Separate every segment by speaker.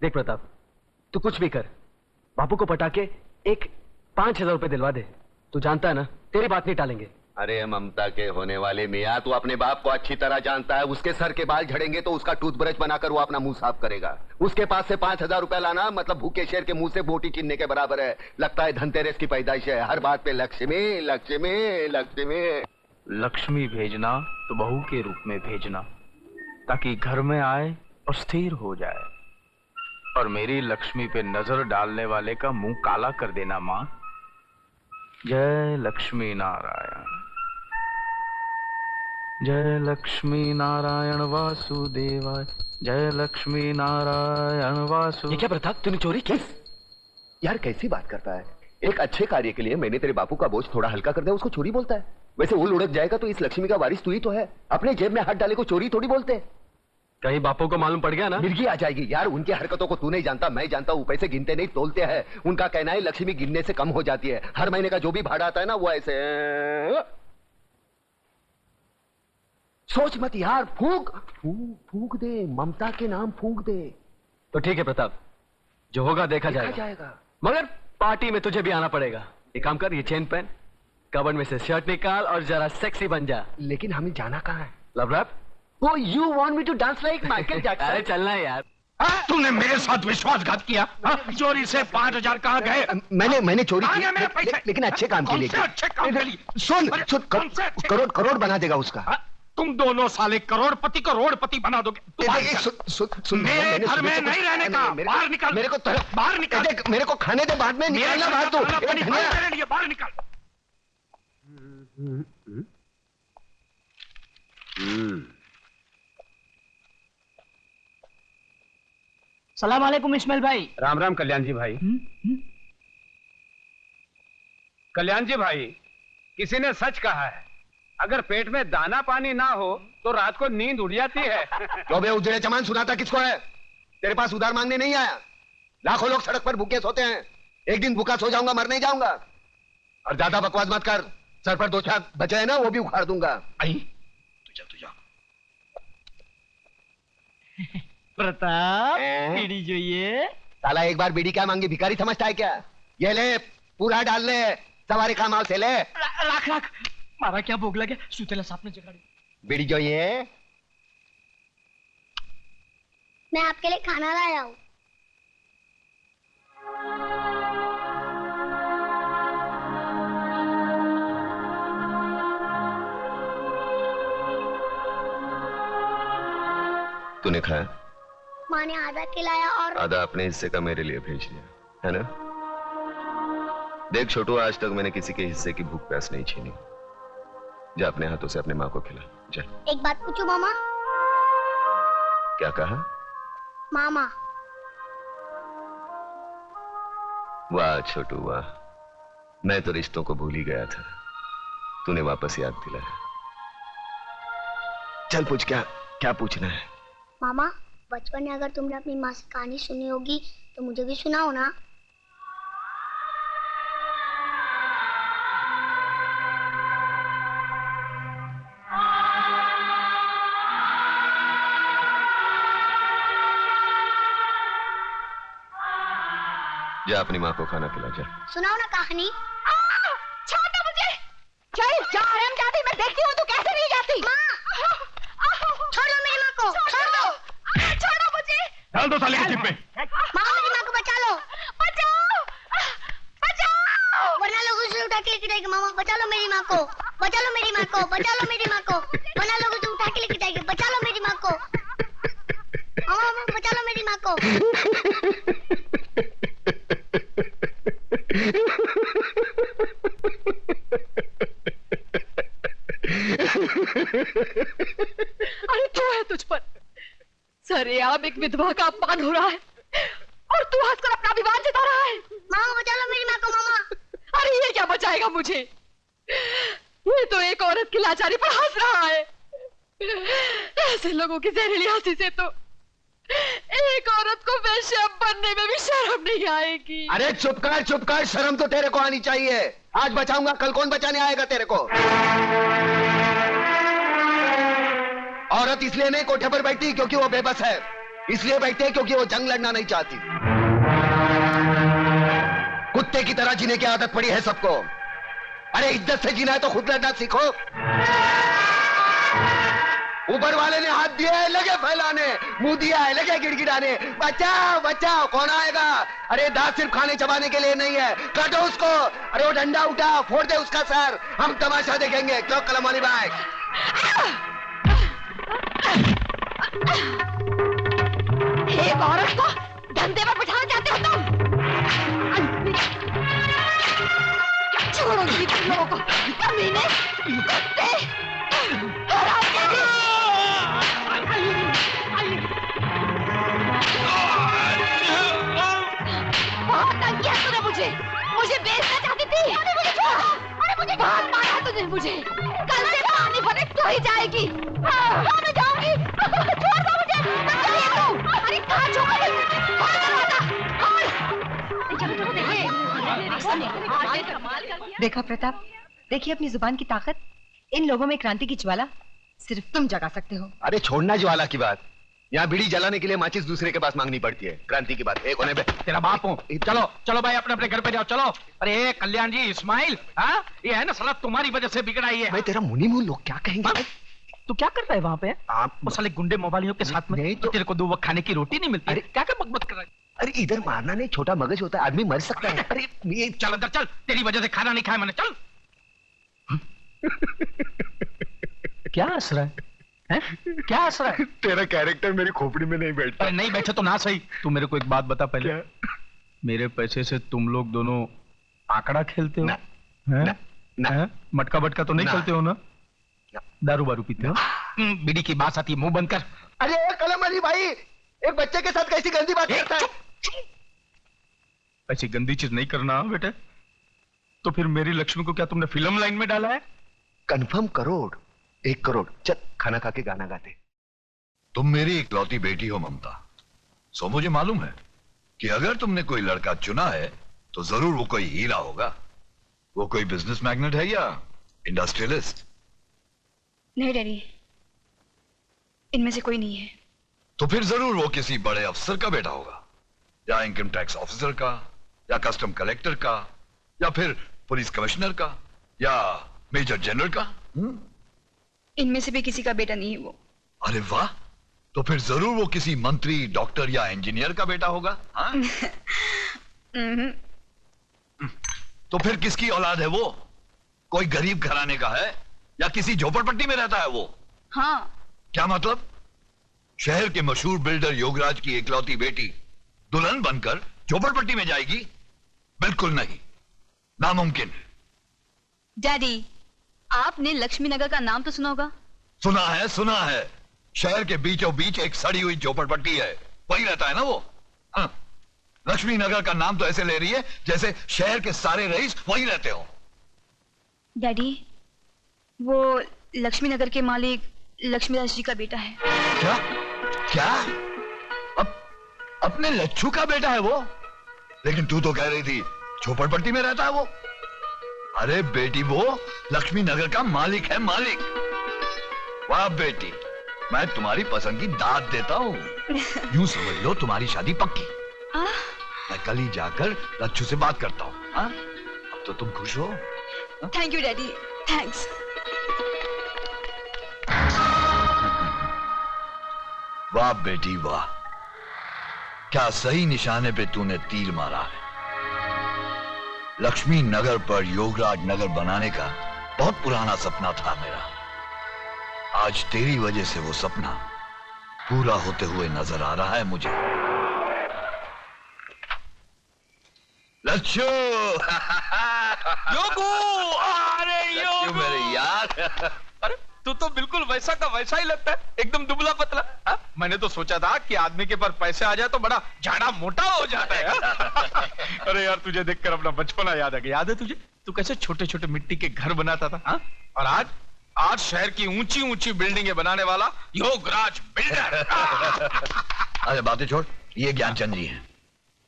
Speaker 1: देख प्रताप, तू कुछ भी कर, बापू को पटा के एक 5,000 रुपए दिलवा दे। तू जानता है ना, तेरी बात नहीं टालेंगे।
Speaker 2: अरे ममता के होने वाले मियाँ, तू अपने बाप को अच्छी तरह जानता है। उसके सर के बाल झड़ेंगे तो उसका टूथब्रश बनाकर वो अपना मुंह साफ करेगा। उसके पास से 5,000 रुपए लाना मतलब भूखे शेर के मुंह से बोटी छीनने के बराबर है। लगता है धनतेरस की पैदाइश है। हर बात पे लक्ष्मी लक्ष्मी लक्ष्मी।
Speaker 3: लक्ष्मी भेजना तो बहू के रूप में भेजना, ताकि घर में आए और स्थिर हो जाए। और मेरी लक्ष्मी पे नजर डालने वाले का मुंह काला कर देना माँ। जय लक्ष्मी नारायण, जय लक्ष्मी नारायण वासुदेवाय, जय लक्ष्मी नारायण वासु।
Speaker 1: ये क्या प्रताप, तूने चोरी की?
Speaker 2: यार कैसी बात करता है। एक अच्छे कार्य के लिए मैंने तेरे बापू का बोझ थोड़ा हल्का कर दिया, उसको चोरी बोलता है। वैसे वो लुढ़क जाएगा तो इस लक्ष्मी का वारिस तू ही तो है। अपने जेब में हाथ डाले को चोरी थोड़ी बोलते।
Speaker 1: कहीं बापू को मालूम पड़ गया ना,
Speaker 2: मिर्गी आ जाएगी। यार उनकी हरकतों को तू नहीं जानता, मैं जानता हूँ। पैसे गिनते नहीं तोलते हैं। उनका कहना है लक्ष्मी गिनने से कम हो जाती है। हर महीने का जो भी भाड़ा आता है ना वो ऐसे। सोच मत यार, फूंक फूंक फूंक दे, ममता के नाम फूंक दे।
Speaker 1: तो ठीक है प्रताप, जो होगा देखा जाएगा। मगर पार्टी में तुझे भी आना पड़ेगा। एक काम कर, ये चेन पहन, कबर्ड में से शर्ट निकाल और जरा सेक्सी बन जा।
Speaker 2: लेकिन हमें जाना कहाँ है?
Speaker 1: Love rap? Oh, you want me to dance like Michael Jackson? अरे चलना है यार।
Speaker 3: तूने मेरे साथ विश्वासघात किया। चोरी से 5,000 कहाँ गए?
Speaker 2: मैंने चोरी की,
Speaker 3: मेरे पैसे?
Speaker 2: लेकिन अच्छे काम के लिए।
Speaker 3: अच्छे काम के लिए?
Speaker 2: सुन करोड़ बना देगा उसका।
Speaker 3: तुम दोनों साले करोड़पति बना दोगे। मेरे घर में नहीं रहने का। बाहर निकल।
Speaker 2: मेरे को
Speaker 3: बाहर निकल।
Speaker 2: मेरे को खाने दे, बाद में निकलना बाहर। तो
Speaker 3: मेरे लिए बाहर निकल।
Speaker 4: सलाम वालेकुम इस्माइल भाई।
Speaker 3: राम राम कल्याण जी भाई। कल्याण जी भाई, किसी ने सच कहा है, अगर पेट में दाना पानी ना हो तो रात को नींद उड़ जाती है।
Speaker 2: तो बे उजड़े चमान सुनाता किसको है? तेरे पास उधार मांगने नहीं आया। लाखों लोग सड़क पर भूखे सोते हैं। एक दिन भूखा सो जाऊंगा, मर नहीं जाऊंगा। और ज्यादा बकवास मत कर। सर पर 2 छाप बचे है ना, वो भी उखाड़ दूंगा।
Speaker 3: आई तुझा
Speaker 4: प्रताप, बीड़ी જોઈએ?
Speaker 2: साला एक बार बीड़ी क्या मांगी, भिखारी समझता है क्या? ये ले, पूरा डाल ले, सवारी का माल से ले।
Speaker 4: राख मारा क्या भोग लगे, सुतेला सापने जगाड़ी।
Speaker 2: बीड़ी જોઈએ?
Speaker 5: मैं आपके लिए खाना लाया हूँ।
Speaker 2: तूने खाया?
Speaker 5: माँ ने आधा खिलाया और
Speaker 2: आधा अपने हिस्से का मेरे लिए भेज दिया है ना। देख छोटू, आज तक मैंने किसी के हिस्से की भूख प्यास नहीं छीनी। जा अपने हाथों से अपने माँ को खिला जा।
Speaker 5: एक बात पूछूं मामा?
Speaker 2: क्या कहा?
Speaker 5: मामा।
Speaker 2: वाह छोटू वाह, मैं तो रिश्तों को भूल ही गया था। तूने वापस याद दिलाया। चल पूछ, क्या पूछना है?
Speaker 5: मामा, बचपन में अगर तुमने अपनी माँ से कहानी सुनी होगी तो मुझे भी सुनाओ ना।
Speaker 2: जा अपनी माँ को खाना खिला जा।
Speaker 5: सुनाओ ना कहानी।
Speaker 6: छोड़ो मुझे। चल जा हरामजादी, मैं देखती हूँ तू कैसे नहीं जाती।
Speaker 5: माँ, छोड़ दो मेरी माँ को। छोड़ दो।
Speaker 6: छोड़ो मुझे।
Speaker 3: डाल दो साले की जिप में।
Speaker 5: माँ, मेरी माँ को बचा लो।
Speaker 6: बचाओ बचाओ।
Speaker 5: वरना लोग उसे उठा के लेके जाएंगे। मामा बचा लो मेरी माँ को। बचा लो मेरी माँ को। बचा लो मेरी माँ को। वरना लोग उसे उठा के लेके जाएंगे। बचा लो मेरी माँ को। मामा बचा लो मेरी माँ को।
Speaker 6: अरे क्यों है तुझ पर? सरेआम एक विधवा का अपमान हो रहा है और तू हंसकर अपना विवाद जता रहा है।
Speaker 5: मामा बचा लो मेरी माँ को। मामा,
Speaker 6: अरे ये क्या बचाएगा मुझे? ये तो एक औरत की लाचारी पर हंस रहा है। ऐसे लोगों की जहरीली हंसी से तो एक औरत को वैश्य बनने में भी शर्म नहीं आएगी।
Speaker 2: अरे चुप कर, शर्म तो तेरे को आनी चाहिए। आज बचाऊंगा, कल कौन बचाने आएगा तेरे को? औरत इसलिए नहीं कोठे पर बैठती क्योंकि वो बेबस है। इसलिए बैठते हैं क्योंकि वो जंग लड़ना नहीं चाहती। कुत्ते की तरह जीने की आदत पड़ी है सबको। अरे इज्जत से जीना है तो खुद लड़ना सीखो। ऊपर वाले ने हाथ दिया है लगे फैलाने, मुंह दिया है लगे गिड़गिड़ाने, बचाओ बचाओ। कौन आएगा? अरे दांत सिर्फ खाने चबाने के लिए नहीं है, काटो उसको। अरे वो डंडा उठा, फोड़ दे उसका सर, हम तमाशा देखेंगे। क्यों कलम वाली भाई?
Speaker 6: एक औरत को धंधे पर बिठाना चाहते हो तुम? छोड़ो नहीं तुम लोगों को, कमीने, कुत्ते, बहुत तंग किया तूने मुझे बेचना चाहती थी। अरे मुझे बहुत मारा तूने मुझे। कल से पानी भरे तो ही जाएगी। मैं जाऊंगी। छोड़ दो मुझे। अरे कहाँ छोड़?
Speaker 7: देखा प्रताप, देखिए अपनी जुबान की ताकत। इन लोगों में क्रांति की ज्वाला सिर्फ तुम जगा सकते हो।
Speaker 2: अरे छोड़ना ज्वाला की बात, यहाँ बीड़ी जलाने के लिए माचिस दूसरे के पास मांगनी पड़ती है। क्रांति की बात एक होने पे
Speaker 3: तेरा बाप हूँ। चलो चलो भाई, अपने अपने घर पे जाओ। चलो। अरे कल्याण जी, इस्माइल, हाँ ये है ना साला तुम्हारी वजह से बिगड़ा ये।
Speaker 2: मैं तेरा मुनी मुंह, लोग क्या कहेंगे?
Speaker 3: तू क्या कर रहा है वहाँ पे?
Speaker 2: आप
Speaker 3: वो साले गुंडे मोबाइलियों के साथ में।
Speaker 2: नहीं
Speaker 3: तो तेरे को 2 वक्त खाने की रोटी नहीं मिलती?
Speaker 2: अरे
Speaker 3: क्या क्या बकबक कर रहा है?
Speaker 2: अरे इधर मारना नहीं, छोटा मगज होता है, आदमी मर सकता है। अरे ये
Speaker 3: चल अंदर चल, तेरी वजह से खाना नहीं खाया मैंने। चल। क्या हंस रहा है? क्या हंस रहा है?
Speaker 2: तेरा कैरेक्टर मेरी खोपड़ी में नहीं बैठता।
Speaker 3: अरे नहीं बैठे तो ना सही। तू मेरे को एक बात बता पहले।
Speaker 2: क्या?
Speaker 3: मेरे पैसे से तुम लोग दोनों आंकड़ा खेलते हो?
Speaker 2: ना,
Speaker 3: हैं?
Speaker 2: ना, ना।
Speaker 3: हैं? मटका बटका तो नहीं
Speaker 2: ना।
Speaker 3: खेलते हो ना?
Speaker 2: ना।
Speaker 3: दारू बारू पीते हो? बीड़ी की बात आती है, मुंह बंद कर।
Speaker 2: अरे कलम अली भाई, एक बच्चे के साथ कैसी गंदी बात करता है?
Speaker 3: ऐसी गंदी चीज नहीं करना बेटे। तो फिर मेरी लक्ष्मी को क्या तुमने फिल्म लाइन में डाला है?
Speaker 2: कंफर्म करोड़, 1 करोड़। चल खाना खा के गाना गाते।
Speaker 8: तुम मेरी इकलौती बेटी हो ममता, सो मुझे मालूम है कि अगर तुमने कोई लड़का चुना है तो जरूर वो कोई हीरा होगा। वो कोई बिजनेस मैग्नेट है या इंडस्ट्रियलिस्ट?
Speaker 9: नहीं डैडी, इनमें से कोई नहीं है।
Speaker 8: तो फिर जरूर वो किसी बड़े अफसर का बेटा होगा, या इनकम टैक्स ऑफिसर का, या कस्टम कलेक्टर का, या फिर पुलिस कमिश्नर का, या मेजर जनरल का।
Speaker 9: इनमें से भी किसी का बेटा नहीं है वो।
Speaker 8: अरे वाह, तो फिर जरूर वो किसी मंत्री, डॉक्टर या इंजीनियर का बेटा होगा। हाँ? तो फिर किसकी औलाद है वो? कोई गरीब घराने का है या किसी झोपड़पट्टी में रहता है वो?
Speaker 9: हाँ।
Speaker 8: क्या मतलब? शहर के मशहूर बिल्डर योगराज की इकलौती बेटी दुल्हन बनकर झोपड़पट्टी में जाएगी? बिल्कुल नहीं, नामुमकिन है।
Speaker 9: डैडी, आपने लक्ष्मी नगर का नाम तो सुना होगा?
Speaker 8: सुना है। शहर के बीचों बीच एक सड़ी हुई झोपड़पट्टी है, वही रहता है ना वो। हाँ। लक्ष्मी नगर का नाम तो ऐसे ले रही है जैसे शहर के सारे रईस वही रहते हो।
Speaker 9: डैडी, वो लक्ष्मी नगर के मालिक लक्ष्मीदास जी का बेटा है।
Speaker 8: क्या? क्या? अपने लच्छू का बेटा है वो? लेकिन तू तो कह रही थी झोपड़पट्टी में रहता है वो। अरे बेटी, वो लक्ष्मी नगर का मालिक है, मालिक। वाह बेटी, मैं तुम्हारी पसंद की दाद देता हूँ। यूं समझ लो तुम्हारी शादी पक्की। मैं कल ही जाकर लच्छू से बात करता हूँ। अब तो तुम खुश हो?
Speaker 9: Thank you daddy, thanks.
Speaker 8: वाह बेटी वाह, क्या सही निशाने पे तूने तीर मारा है। लक्ष्मी नगर पर योगराज नगर बनाने का बहुत पुराना सपना था मेरा। आज तेरी वजह से वो सपना पूरा होते हुए नजर आ रहा है मुझे। लच्छू
Speaker 3: योगू, अरे योगू
Speaker 8: मेरे यार।
Speaker 3: अरे तू तो बिल्कुल वैसा का वैसा ही लगता है, एकदम दुबला पतला। हा? मैंने तो सोचा था कि आदमी के पास पैसे आ जाए तो बड़ा झाड़ा मोटा हो जाता है। अरे यार, तुझे देखकर अपना बचपना याद आ गया। याद है तुझे, तू कैसे छोटे छोटे मिट्टी के घर बनाता था? हा? और आज शहर की ऊंची ऊंची बिल्डिंगें बनाने वाला योगराज बिल्डर।
Speaker 8: अरे बातें छोड़, ये ज्ञानचंद जी हैं।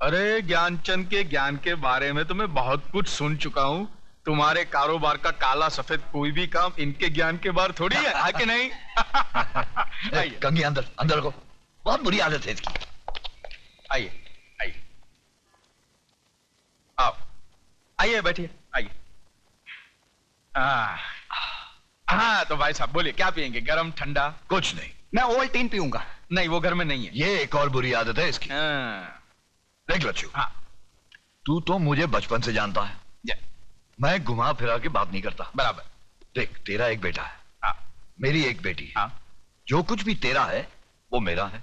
Speaker 3: अरे ज्ञानचंद के ज्ञान के बारे में तो मैं बहुत कुछ सुन चुका हूँ। तुम्हारे कारोबार का काला सफेद कोई भी काम इनके ज्ञान के बाहर थोड़ी है, कि नहीं?
Speaker 8: कंगी अंदर को। बहुत बुरी आदत है इसकी।
Speaker 3: आइए आइए, आओ आइए बैठिए आइए। हाँ तो भाई साहब बोलिए क्या पियेंगे, गरम ठंडा?
Speaker 8: कुछ नहीं,
Speaker 3: मैं ओवल्टीन पीऊंगा। नहीं वो घर में नहीं है।
Speaker 8: ये एक और बुरी आदत है इसकी। देख लच्छू,
Speaker 3: हाँ
Speaker 8: तू तो मुझे बचपन से जानता है, मैं घुमा फिरा के बात नहीं करता।
Speaker 3: बराबर।
Speaker 8: देख, तेरा एक बेटा है,
Speaker 3: हाँ
Speaker 8: मेरी एक बेटी है।
Speaker 3: हाँ
Speaker 8: जो कुछ भी तेरा है वो मेरा है,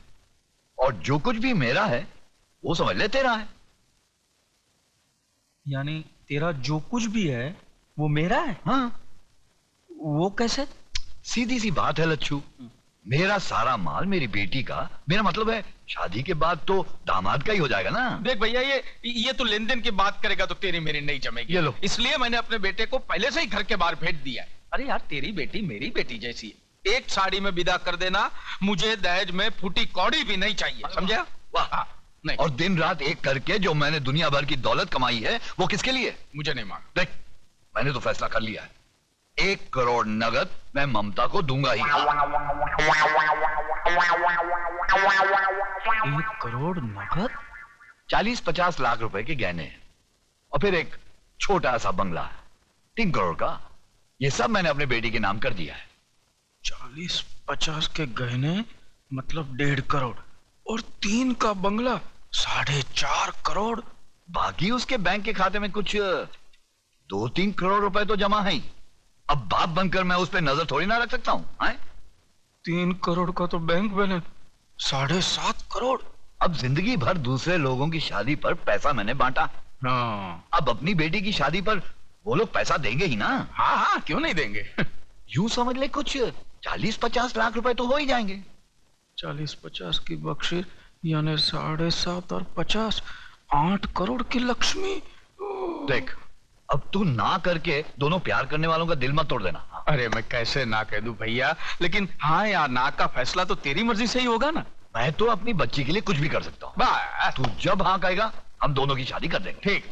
Speaker 8: और जो कुछ भी मेरा है वो समझ ले तेरा है।
Speaker 3: यानी तेरा जो कुछ भी है वो मेरा है?
Speaker 8: हाँ,
Speaker 3: वो कैसे?
Speaker 8: सीधी सी बात है लच्छू, मेरा सारा माल मेरी बेटी का, मेरा मतलब है शादी के बाद तो दामाद का ही हो जाएगा ना।
Speaker 3: देख भैया, ये तो लेन देन की बात करेगा तो तेरी मेरी नहीं जमेगी।
Speaker 8: ये लो।
Speaker 3: इसलिए मैंने अपने बेटे को पहले से ही घर के बाहर भेज दिया है। अरे यार, तेरी बेटी मेरी बेटी जैसी है, एक साड़ी में विदा कर देना, मुझे दहेज में फूटी कौड़ी भी नहीं चाहिए, समझा?
Speaker 8: वाह।
Speaker 3: नहीं।
Speaker 8: और दिन रात एक करके जो मैंने दुनिया भर की दौलत कमाई है वो किसके लिए?
Speaker 3: मुझे नहीं मांग।
Speaker 8: देख, मैंने तो फैसला कर लिया है, 1 करोड़ नगद मैं ममता को दूंगा ही।
Speaker 3: 1 करोड़ नगद?
Speaker 8: 40-50 लाख रुपए के गहने हैं, और फिर एक छोटा सा बंगला 3 करोड़ का। ये सब मैंने अपने बेटी के नाम कर दिया है।
Speaker 3: 40-50 के गहने मतलब 1.5 करोड़, और 3 का बंगला 4.5 करोड़।
Speaker 8: बाकी उसके बैंक के खाते में कुछ 2-3 करोड़ रुपए तो जमा है ही। अब बाप बनकर मैं उस पर नजर थोड़ी ना रख सकता हूं।
Speaker 3: 3 करोड़ का तो बैंक बैलेंस 7.5 करोड़।
Speaker 8: अब जिंदगी भर दूसरे लोगों की शादी पर पैसा मैंने बांटा,
Speaker 3: हाँ।
Speaker 8: अब अपनी बेटी की शादी पर वो लोग पैसा देंगे ही ना।
Speaker 3: हाँ हाँ, क्यों नहीं देंगे।
Speaker 8: यूं समझ ले कुछ 40-50 लाख रुपए तो हो ही जाएंगे।
Speaker 3: 40-50 की बख्शिश यानी 7.5 और 50, 8 करोड़ की लक्ष्मी।
Speaker 8: देख, अब तू ना करके दोनों प्यार करने वालों का दिल मत तोड़ देना।
Speaker 3: अरे मैं कैसे ना कह दूं भैया, लेकिन हाँ या ना का फैसला तो तेरी मर्जी से ही होगा ना।
Speaker 8: मैं तो अपनी बच्ची के लिए कुछ भी कर सकता हूँ।
Speaker 3: बस
Speaker 8: तू जब हाँ कहेगा हम दोनों की शादी कर देंगे।
Speaker 3: ठीक।